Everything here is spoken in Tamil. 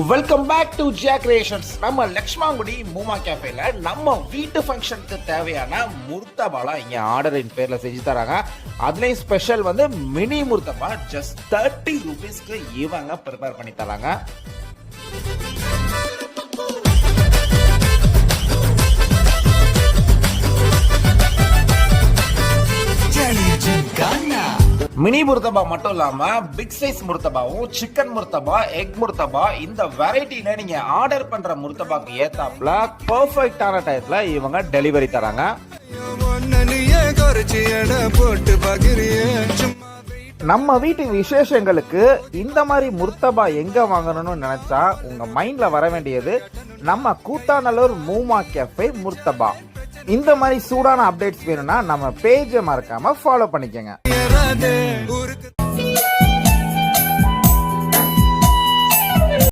Welcome back to Jia creations. நம்ம லக்ஷ்மாங்குடி மூமா கேஃபேல நம்ம வீட்டு ஃபங்க்ஷனுக்கு தேவையான முர்த்தபாலாம் இங்கே ஆர்டரின் பேரில் செஞ்சு தராங்க. அதுலேயும் ஸ்பெஷல் வந்து மினி முர்த்தபா ஜஸ்ட் 30 ரூபீஸ்க்கு இவங்க ப்ரிப்பேர் பண்ணி தராங்க. மினி முர்த்தபா மட்டும் இல்லாம பிக் சைஸ் முர்த்தபாவும், சிக்கன் முர்த்தபா, எக் முர்த்தபா, இந்த வெரைட்டில நீங்க ஆர்டர் பண்ற முர்த்தபாக்கு ஏத்தாப்ல பெர்ஃபெக்ட்டான டைம்ல இவங்க டெலிவரி தராங்க. நம்ம வீட்டு விசேஷங்களுக்கு இந்த மாதிரி முர்த்தபா எங்க வாங்கணும்னு நினைச்சா உங்க மைண்ட்ல வர வேண்டியது நம்ம கூத்தாநல்லூர் மூமா கேஃபே முர்த்தபா. இந்த மாதிரி சூடான அப்டேட்ஸ் வேணும்னா நம்ம பேஜை மறக்காம ஃபாலோ பண்ணிக்கங்க.